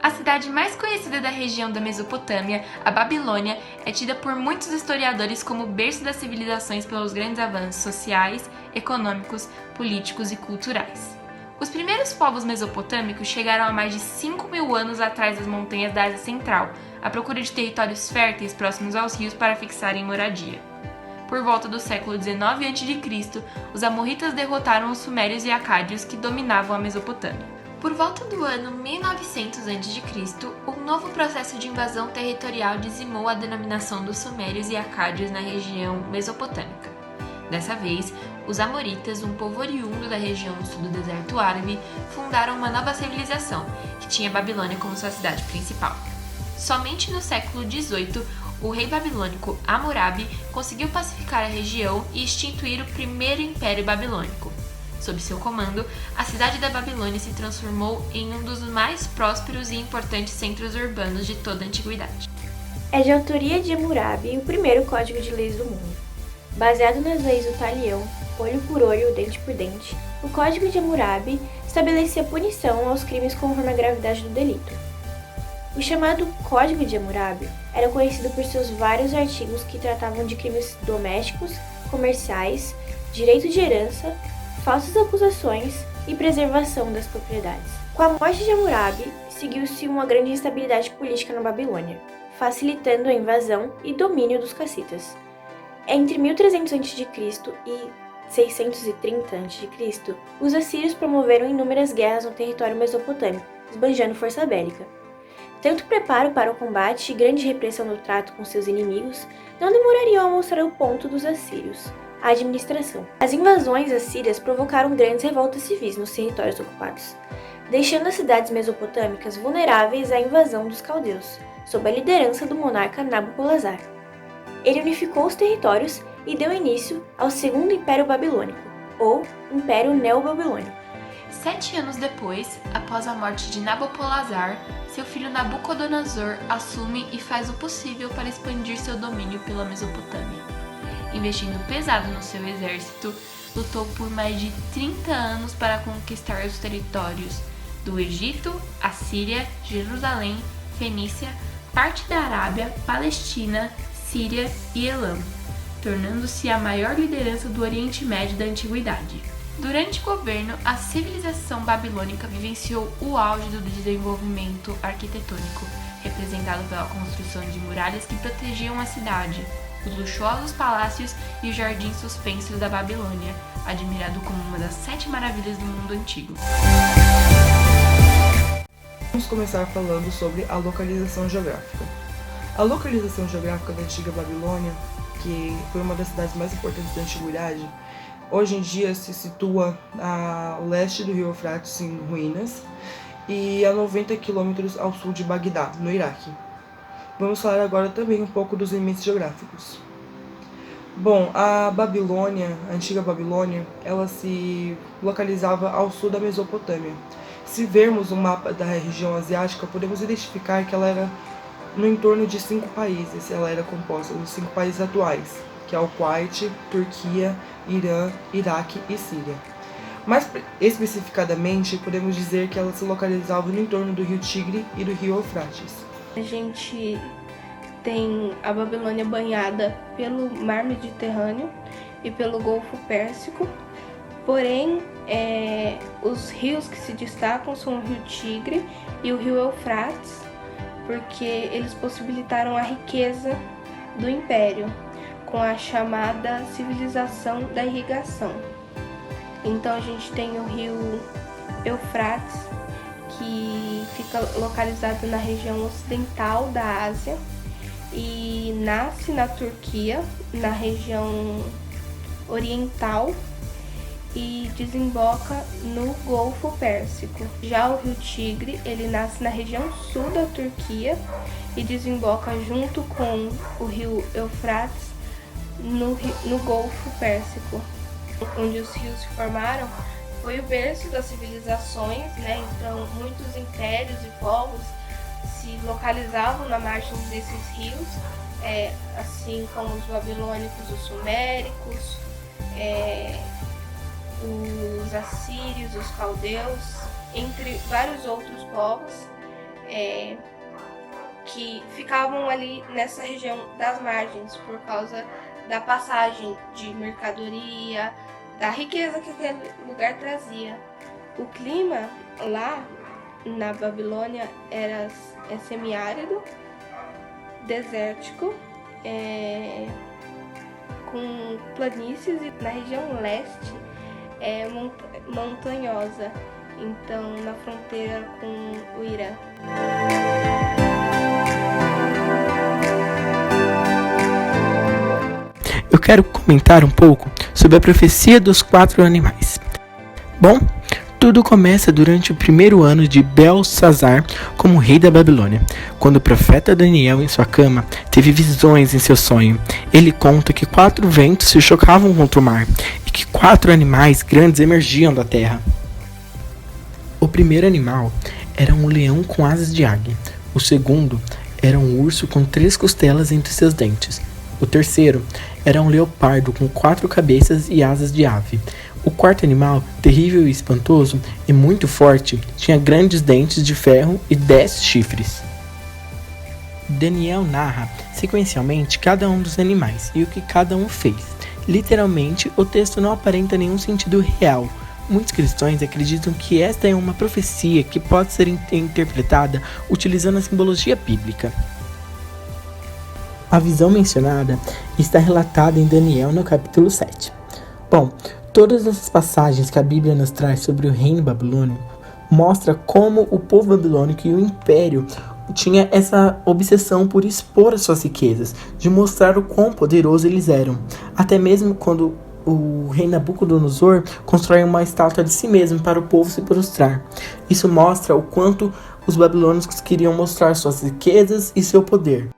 A cidade mais conhecida da região da Mesopotâmia, a Babilônia, é tida por muitos historiadores como berço das civilizações pelos grandes avanços sociais, econômicos, políticos e culturais. Os primeiros povos mesopotâmicos chegaram há mais de 5.000 anos atrás das montanhas da Ásia Central, à procura de territórios férteis próximos aos rios para fixarem moradia. Por volta do século XIX a.C., os amorritas derrotaram os sumérios e acádios que dominavam a Mesopotâmia. Por volta do ano 1900 a.C., um novo processo de invasão territorial dizimou a denominação dos sumérios e acádios na região mesopotâmica. Dessa vez, os amoritas, um povo oriundo da região sul do deserto árabe, fundaram uma nova civilização, que tinha Babilônia como sua cidade principal. Somente no século XVIII, o rei babilônico Hammurabi conseguiu pacificar a região e instituir o primeiro Império Babilônico. Sob seu comando, a cidade da Babilônia se transformou em um dos mais prósperos e importantes centros urbanos de toda a antiguidade. É de autoria de Hammurabi o primeiro código de leis do mundo. Baseado nas leis do talião, olho por olho, dente por dente, o Código de Hammurabi estabelecia punição aos crimes conforme a gravidade do delito. O chamado Código de Hammurabi era conhecido por seus vários artigos que tratavam de crimes domésticos, comerciais, direito de herança, falsas acusações e preservação das propriedades. Com a morte de Hammurabi, seguiu-se uma grande instabilidade política na Babilônia, facilitando a invasão e domínio dos cassitas. Entre 1300 a.C. e 630 a.C., os assírios promoveram inúmeras guerras no território mesopotâmico, esbanjando força bélica. Tanto preparo para o combate e grande repressão no trato com seus inimigos não demorariam a mostrar o ponto dos assírios, a administração. As invasões assírias provocaram grandes revoltas civis nos territórios ocupados, deixando as cidades mesopotâmicas vulneráveis à invasão dos caldeus, sob a liderança do monarca Nabopolassar. Ele unificou os territórios e deu início ao Segundo Império Babilônico, ou Império Neobabilônico. 7 anos depois, após a morte de Nabopolassar, seu filho Nabucodonosor assume e faz o possível para expandir seu domínio pela Mesopotâmia. Investindo pesado no seu exército, lutou por mais de 30 anos para conquistar os territórios do Egito, Assíria, Jerusalém, Fenícia, parte da Arábia, Palestina, Síria e Elam, tornando-se a maior liderança do Oriente Médio da Antiguidade. Durante o governo, a civilização babilônica vivenciou o auge do desenvolvimento arquitetônico, representado pela construção de muralhas que protegiam a cidade, os luxuosos palácios e os jardins suspensos da Babilônia, admirado como uma das 7 maravilhas do mundo antigo. Vamos começar falando sobre a localização geográfica. A localização geográfica da antiga Babilônia, que foi uma das cidades mais importantes da antiguidade, hoje em dia se situa ao leste do rio Eufrates, em ruínas, e a 90 quilômetros ao sul de Bagdá, no Iraque. Vamos falar agora também um pouco dos limites geográficos. Bom, a Babilônia, a antiga Babilônia, ela se localizava ao sul da Mesopotâmia. Se vermos o mapa da região asiática, podemos identificar que ela era no entorno de 5 países. Ela era composta dos 5 países atuais, que é o Kuwait, Turquia, Irã, Iraque e Síria. Mais especificadamente, podemos dizer que ela se localizava no entorno do rio Tigre e do rio Eufrates. A gente tem a Babilônia banhada pelo Mar Mediterrâneo e pelo Golfo Pérsico, porém, os rios que se destacam são o rio Tigre e o rio Eufrates, porque eles possibilitaram a riqueza do Império, com a chamada civilização da irrigação. Então a gente tem o rio Eufrates, que fica localizado na região ocidental da Ásia e nasce na Turquia, na região oriental, e desemboca no Golfo Pérsico. Já o rio Tigre, ele nasce na região sul da Turquia e desemboca junto com o rio Eufrates no Golfo Pérsico. Onde os rios se formaram foi o berço das civilizações, né? Então muitos impérios e povos se localizavam na margem desses rios, assim como os babilônicos, os suméricos, os assírios, os caldeus, entre vários outros povos. que ficavam ali nessa região das margens por causa da passagem de mercadoria, da riqueza que aquele lugar trazia. O clima lá na Babilônia é semiárido, desértico, com planícies, e na região leste é montanhosa, então na fronteira com o Irã. Eu quero comentar um pouco sobre a profecia dos 4 animais. Bom, tudo começa durante o primeiro ano de Belsazar como rei da Babilônia, quando o profeta Daniel, em sua cama, teve visões em seu sonho. Ele conta que 4 ventos se chocavam contra o mar e que 4 animais grandes emergiam da terra. O primeiro animal era um leão com asas de águia. O segundo era um urso com 3 costelas entre seus dentes. O terceiro era um leopardo com 4 cabeças e asas de ave. O quarto animal, terrível e espantoso e muito forte, tinha grandes dentes de ferro e 10 chifres. Daniel narra sequencialmente cada um dos animais e o que cada um fez. Literalmente, o texto não aparenta nenhum sentido real. Muitos cristãos acreditam que esta é uma profecia que pode ser interpretada utilizando a simbologia bíblica. A visão mencionada está relatada em Daniel no capítulo 7. Bom, todas essas passagens que a Bíblia nos traz sobre o reino babilônico mostra como o povo babilônico e o império tinha essa obsessão por expor as suas riquezas, de mostrar o quão poderoso eles eram. Até mesmo quando o rei Nabucodonosor constrói uma estátua de si mesmo para o povo se prostrar. Isso mostra o quanto os babilônicos queriam mostrar suas riquezas e seu poder.